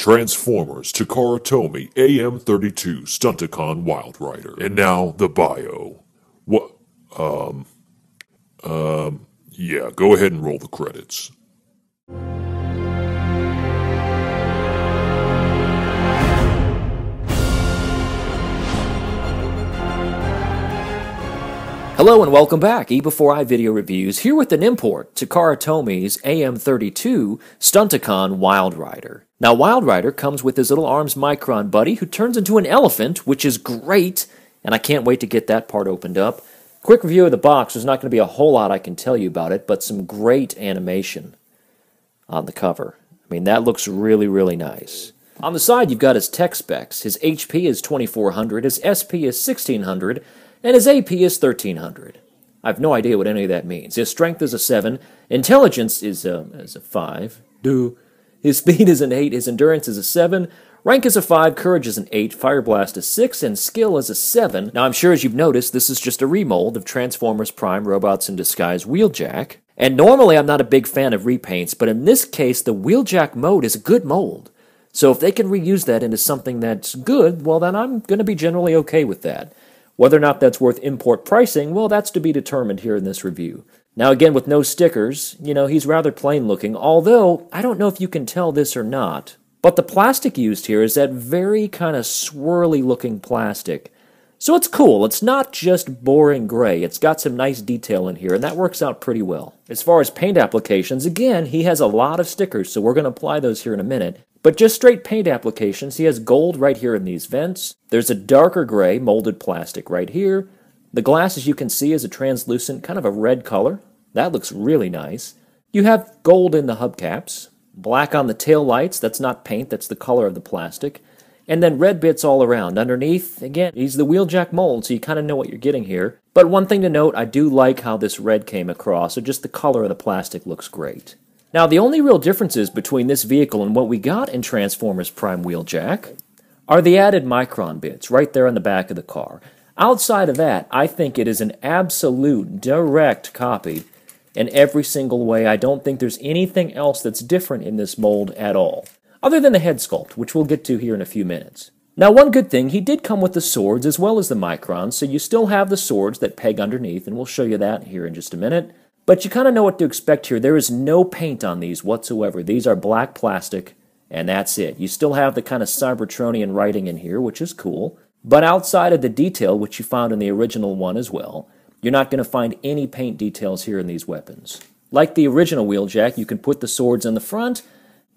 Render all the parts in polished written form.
Transformers Takara Tomy AM32 Stunticon Wildrider. And now the bio. What? Yeah, go ahead and roll the credits. Hello and welcome back, eBEFOREi Video Reviews, here with an import, Takara Tomy's AM32 Stunticon Wildrider. Now Wildrider comes with his little Arms Micron buddy who turns into an elephant, which is great, and I can't wait to get that part opened up. Quick review of the box, there's not going to be a whole lot I can tell you about it, but some great animation on the cover. I mean, that looks really, really nice. On the side you've got his tech specs. His HP is 2400, his SP is 1600, and his AP is 1300. I have no idea what any of that means. His strength is a 7, intelligence is a 5, his speed is an 8, his endurance is a 7, rank is a 5, courage is an 8, fire blast is 6, and skill is a 7. Now I'm sure as you've noticed, this is just a remold of Transformers Prime Robots in Disguise Wheeljack. And normally I'm not a big fan of repaints, but in this case the Wheeljack mode is a good mold. So if they can reuse that into something that's good, well then I'm going to be generally okay with that. Whether or not that's worth import pricing, well, that's to be determined here in this review. Now again, with no stickers, you know, he's rather plain looking, although I don't know if you can tell this or not, but the plastic used here is that very kind of swirly looking plastic. So it's cool. It's not just boring gray. It's got some nice detail in here, and that works out pretty well. As far as paint applications, again, he has a lot of stickers, so we're going to apply those here in a minute. But just straight paint applications, he has gold right here in these vents. There's a darker gray molded plastic right here. The glass, as you can see, is a translucent, kind of a red color. That looks really nice. You have gold in the hubcaps, black on the tail lights. That's not paint, that's the color of the plastic. And then red bits all around. Underneath, again, he's the Wheeljack mold, so you kind of know what you're getting here. But one thing to note, I do like how this red came across, so just the color of the plastic looks great. Now, the only real differences between this vehicle and what we got in Transformers Prime Wheeljack are the added Micron bits right there on the back of the car. Outside of that, I think it is an absolute direct copy in every single way. I don't think there's anything else that's different in this mold at all, other than the head sculpt, which we'll get to here in a few minutes. Now, one good thing, he did come with the swords as well as the Microns, so you still have the swords that peg underneath, and we'll show you that here in just a minute. But you kind of know what to expect here. There is no paint on these whatsoever. These are black plastic, and that's it. You still have the kind of Cybertronian writing in here, which is cool. But outside of the detail, which you found in the original one as well, you're not going to find any paint details here in these weapons. Like the original Wheeljack, you can put the swords in the front,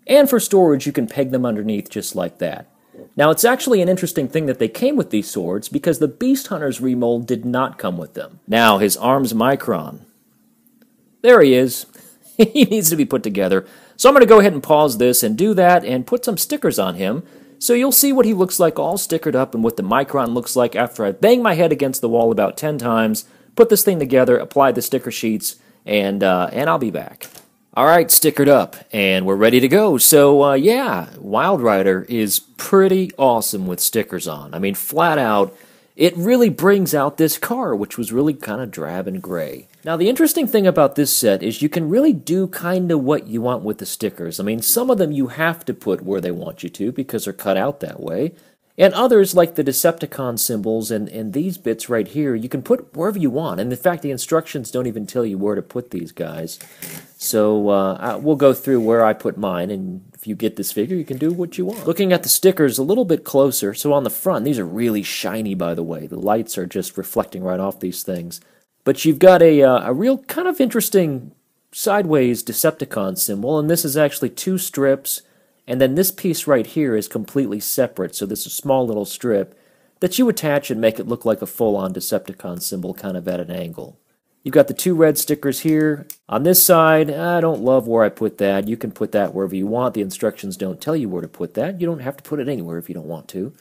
and for storage, you can peg them underneath just like that. Now, it's actually an interesting thing that they came with these swords, because the Beast Hunters remold did not come with them. Now, his Arms Micron. There he is. He needs to be put together. So I'm going to go ahead and pause this and do that and put some stickers on him. So you'll see what he looks like all stickered up and what the Micron looks like after I bang my head against the wall about 10 times, put this thing together, apply the sticker sheets, and I'll be back. Alright, stickered up, and we're ready to go. So, yeah, Wildrider is pretty awesome with stickers on. I mean, flat out, it really brings out this car, which was really kind of drab and gray. Now, the interesting thing about this set is you can really do kind of what you want with the stickers. I mean, some of them you have to put where they want you to because they're cut out that way. And others, like the Decepticon symbols and these bits right here, you can put wherever you want. And in fact, the instructions don't even tell you where to put these guys. So we'll go through where I put mine, and if you get this figure, you can do what you want. Looking at the stickers a little bit closer, so on the front, these are really shiny, by the way. The lights are just reflecting right off these things. But you've got a real kind of interesting sideways Decepticon symbol, and this is actually 2 strips. And then this piece right here is completely separate, so this is a small little strip that you attach and make it look like a full-on Decepticon symbol kind of at an angle. You've got the 2 red stickers here. On this side, I don't love where I put that. You can put that wherever you want. The instructions don't tell you where to put that. You don't have to put it anywhere if you don't want to.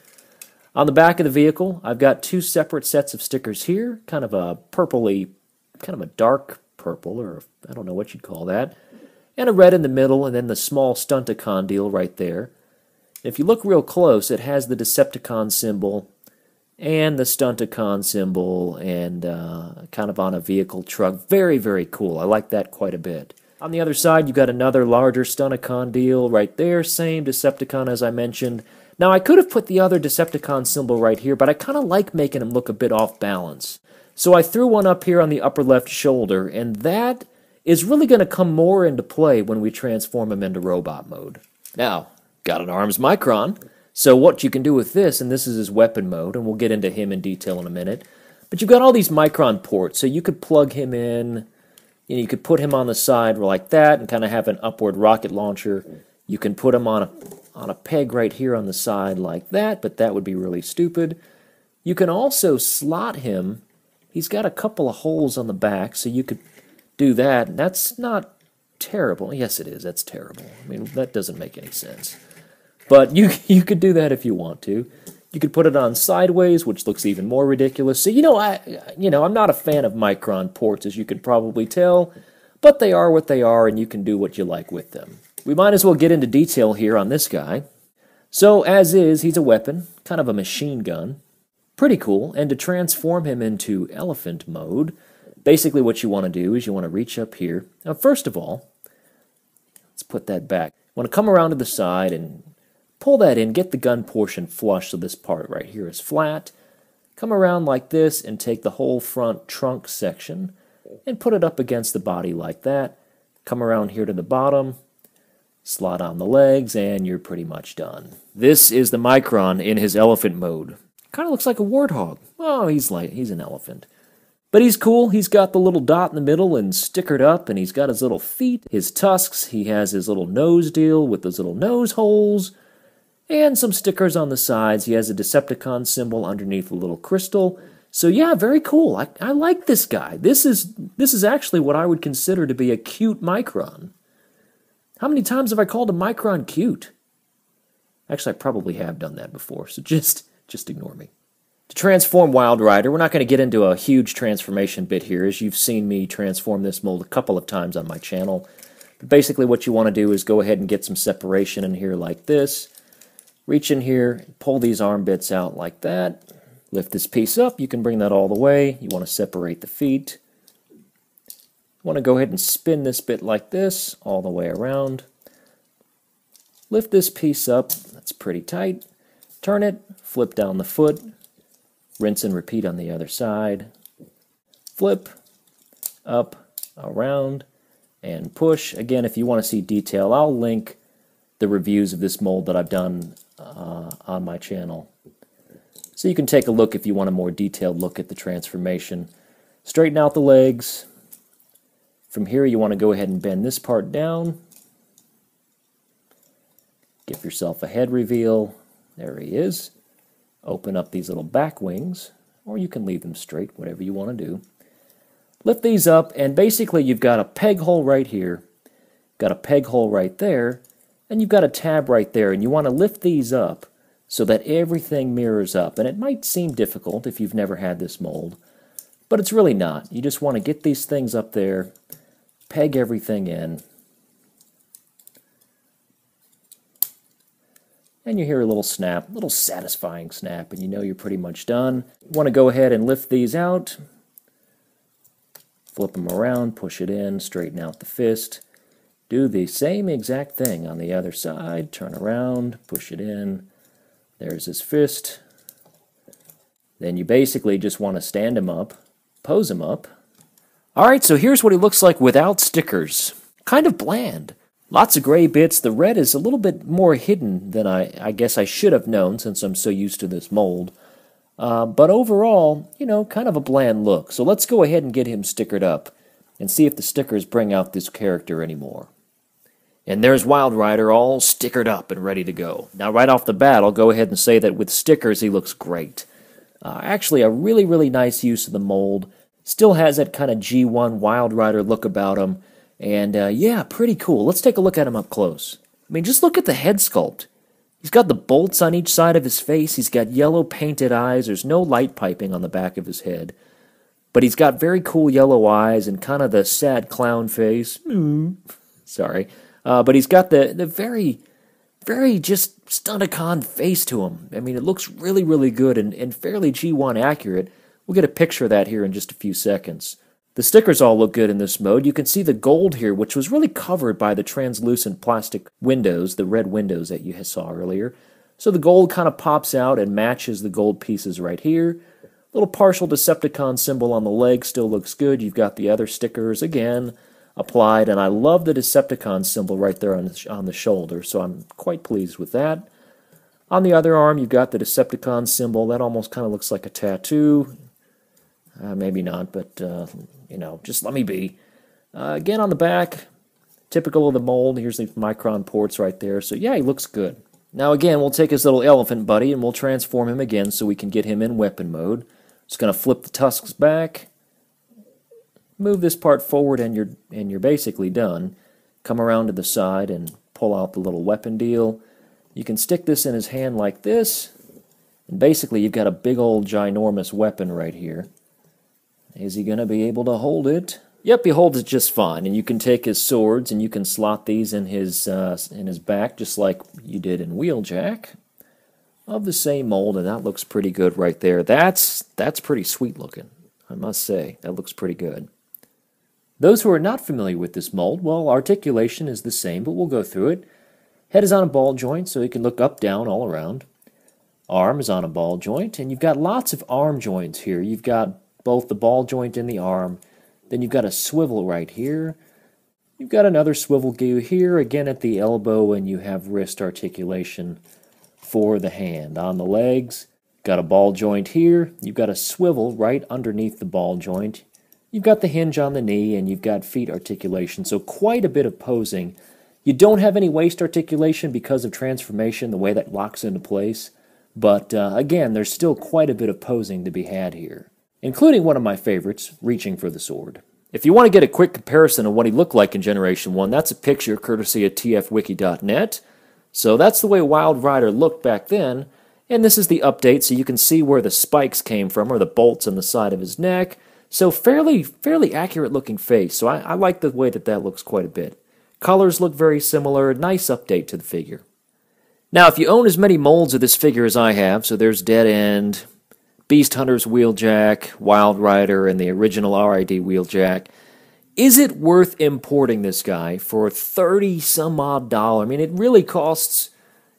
On the back of the vehicle, I've got 2 separate sets of stickers here, kind of a purpley, kind of a dark purple, or I don't know what you'd call that. And a red in the middle, and then the small Stunticon deal right there. If you look real close, it has the Decepticon symbol and the Stunticon symbol and kind of on a vehicle truck. Very, very cool. I like that quite a bit. On the other side, you've got another larger Stunticon deal right there. Same Decepticon as I mentioned. Now, I could have put the other Decepticon symbol right here, but I kind of like making him look a bit off balance. So I threw one up here on the upper left shoulder, and that is really going to come more into play when we transform him into robot mode. Now, got an Arms Micron, so what you can do with this, and this is his weapon mode, and we'll get into him in detail in a minute, but you've got all these Micron ports, so you could plug him in, you could put him on the side like that and kind of have an upward rocket launcher. You can put him on a peg right here on the side like that, but that would be really stupid. You can also slot him. He's got a couple of holes on the back, so you could do that. That's not terrible. Yes, it is. That's terrible. I mean, that doesn't make any sense. But you could do that if you want to. You could put it on sideways, which looks even more ridiculous. So, I'm not a fan of Micron ports, as you can probably tell, but they are what they are, and you can do what you like with them. We might as well get into detail here on this guy. So, as is, he's a weapon, kind of a machine gun. Pretty cool, and to transform him into elephant mode, basically what you want to do is you want to reach up here. Now, first of all, let's put that back. You want to come around to the side and pull that in, get the gun portion flush so this part right here is flat. Come around like this and take the whole front trunk section and put it up against the body like that. Come around here to the bottom, slot on the legs, and you're pretty much done. This is the Micron in his elephant mode. Kind of looks like a warthog. Oh, he's an elephant. But he's cool. He's got the little dot in the middle and stickered up, and he's got his little feet, his tusks. He has his little nose deal with those little nose holes, and some stickers on the sides. He has a Decepticon symbol underneath a little crystal. So yeah, very cool. I like this guy. This is actually what I would consider to be a cute Micron. How many times have I called a Micron cute? Actually, I probably have done that before, so just ignore me. To transform Wildrider, we're not going to get into a huge transformation bit here, as you've seen me transform this mold a couple of times on my channel. But basically what you want to do is go ahead and get some separation in here like this. Reach in here, pull these arm bits out like that. Lift this piece up, you can bring that all the way. You want to separate the feet. You want to go ahead and spin this bit like this, all the way around. Lift this piece up, that's pretty tight. Turn it, flip down the foot, rinse and repeat on the other side. Flip, up, around, and push. Again, if you want to see detail, I'll link the reviews of this mold that I've done on my channel. So you can take a look if you want a more detailed look at the transformation. Straighten out the legs. From here you want to go ahead and bend this part down. Give yourself a head reveal. There he is. Open up these little back wings, or you can leave them straight, whatever you want to do. Lift these up, and basically you've got a peg hole right here, got a peg hole right there, and you've got a tab right there, and you want to lift these up so that everything mirrors up. And it might seem difficult if you've never had this mold, but it's really not. You just want to get these things up there, peg everything in, and you hear a little snap, a little satisfying snap, and you know you're pretty much done. You want to go ahead and lift these out, flip them around, push it in, straighten out the fist. Do the same exact thing on the other side. Turn around, push it in. There's his fist. Then you basically just want to stand him up, pose him up. Alright, so here's what he looks like without stickers. Kind of bland. Lots of gray bits. The red is a little bit more hidden than I guess I should have known since I'm so used to this mold. But overall, kind of a bland look. So let's go ahead and get him stickered up and see if the stickers bring out this character anymore. And there's Wildrider all stickered up and ready to go. Now right off the bat, I'll go ahead and say that with stickers he looks great. Actually a really, really nice use of the mold. Still has that kind of G1 Wildrider look about him. And yeah, pretty cool. Let's take a look at him up close. I mean, just look at the head sculpt. He's got the bolts on each side of his face. He's got yellow painted eyes. There's no light piping on the back of his head. But he's got very cool yellow eyes and kind of the sad clown face. Sorry. But he's got the very, very just Stunticon face to him. I mean, it looks really, really good and fairly G1 accurate. We'll get a picture of that here in just a few seconds. The stickers all look good in this mode. You can see the gold here, which was really covered by the translucent plastic windows, the red windows that you saw earlier. So the gold kind of pops out and matches the gold pieces right here. Little partial Decepticon symbol on the leg still looks good. You've got the other stickers, again, applied. And I love the Decepticon symbol right there on the shoulder, so I'm quite pleased with that. On the other arm, you've got the Decepticon symbol. That almost kind of looks like a tattoo. Maybe not, but, you know, just let me be. Again, on the back, typical of the mold. Here's the Micron ports right there. So, yeah, he looks good. Now, again, we'll take his little elephant buddy and we'll transform him again so we can get him in weapon mode. Just going to flip the tusks back. Move this part forward and you're basically done. Come around to the side and pull out the little weapon deal. You can stick this in his hand like this. And basically, you've got a big old ginormous weapon right here. Is he going to be able to hold it? Yep, he holds it just fine. And you can take his swords and you can slot these in his back, just like you did in Wheeljack, of the same mold, and that looks pretty good right there. That's pretty sweet looking, I must say. That looks pretty good. Those who are not familiar with this mold, well, articulation is the same, but we'll go through it. Head is on a ball joint, so he can look up, down, all around. Arm is on a ball joint, and you've got lots of arm joints here. You've got both the ball joint and the arm. Then you've got a swivel right here. You've got another swivel gear here, again at the elbow, and you have wrist articulation for the hand. On the legs, got a ball joint here. You've got a swivel right underneath the ball joint. You've got the hinge on the knee, and you've got feet articulation, so quite a bit of posing. You don't have any waist articulation because of transformation, the way that locks into place. But again, there's still quite a bit of posing to be had here, including one of my favorites, reaching for the sword. If you want to get a quick comparison of what he looked like in Generation 1, that's a picture courtesy of tfwiki.net. So that's the way Wildrider looked back then, and this is the update so you can see where the spikes came from, or the bolts on the side of his neck. So fairly accurate looking face, so I like the way that looks quite a bit. Colors look very similar, nice update to the figure. Now, if you own as many molds of this figure as I have, so there's Dead End, Beast Hunter's Wheeljack, Wildrider, and the original RID Wheeljack, is it worth importing this guy for $30-some-odd? I mean, it really costs,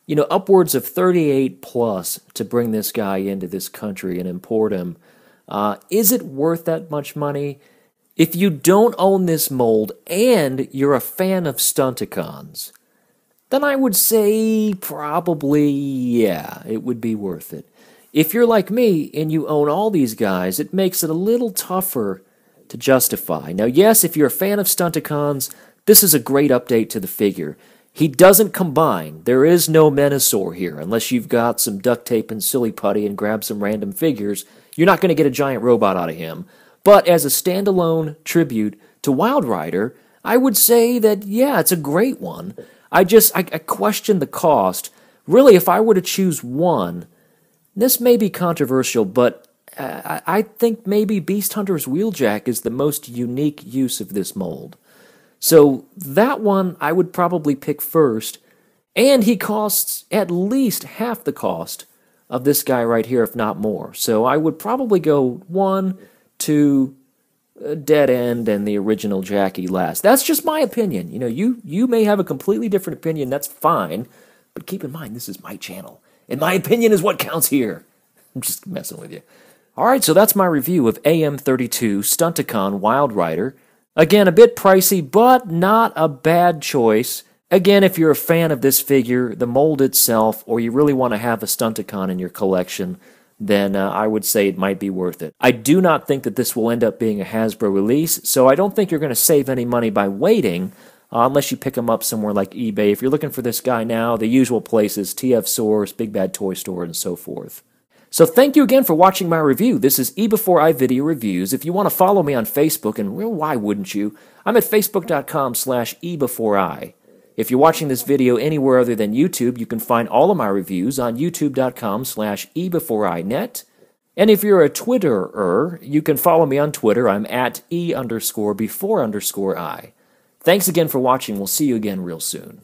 you know, upwards of 38 plus to bring this guy into this country and import him. Is it worth that much money? If you don't own this mold and you're a fan of Stunticons, then I would say probably, yeah, it would be worth it. If you're like me and you own all these guys, it makes it a little tougher to justify. Now, yes, if you're a fan of Stunticons, this is a great update to the figure. He doesn't combine. There is no Menasor here. Unless you've got some duct tape and silly putty and grab some random figures, you're not going to get a giant robot out of him. But as a standalone tribute to Wildrider, I would say that, yeah, it's a great one. I question the cost. Really, if I were to choose one, this may be controversial, but I think maybe Beast Hunter's Wheeljack is the most unique use of this mold. So that one I would probably pick first, and he costs at least half the cost of this guy right here, if not more. So I would probably go 1, 2, Dead End, and the original Jackie last. That's just my opinion. You know, you may have a completely different opinion. That's fine, but keep in mind this is my channel, and my opinion is what counts here. I'm just messing with you. All right, so that's my review of AM32 Stunticon Wildrider. Again, a bit pricey, but not a bad choice. Again, if you're a fan of this figure, the mold itself, or you really want to have a Stunticon in your collection, then I would say it might be worth it. I do not think that this will end up being a Hasbro release, so I don't think you're going to save any money by waiting, unless you pick them up somewhere like eBay. If you're looking for this guy now, the usual places, TF Source, Big Bad Toy Store, and so forth. So thank you again for watching my review. This is eBEFOREi Video Reviews. If you want to follow me on Facebook, and well, why wouldn't you? I'm at facebook.com/eBEFOREi. If you're watching this video anywhere other than YouTube, you can find all of my reviews on youtube.com/eBEFOREiNet. And if you're a Twitterer, you can follow me on Twitter. I'm at E_before_I. Thanks again for watching. We'll see you again real soon.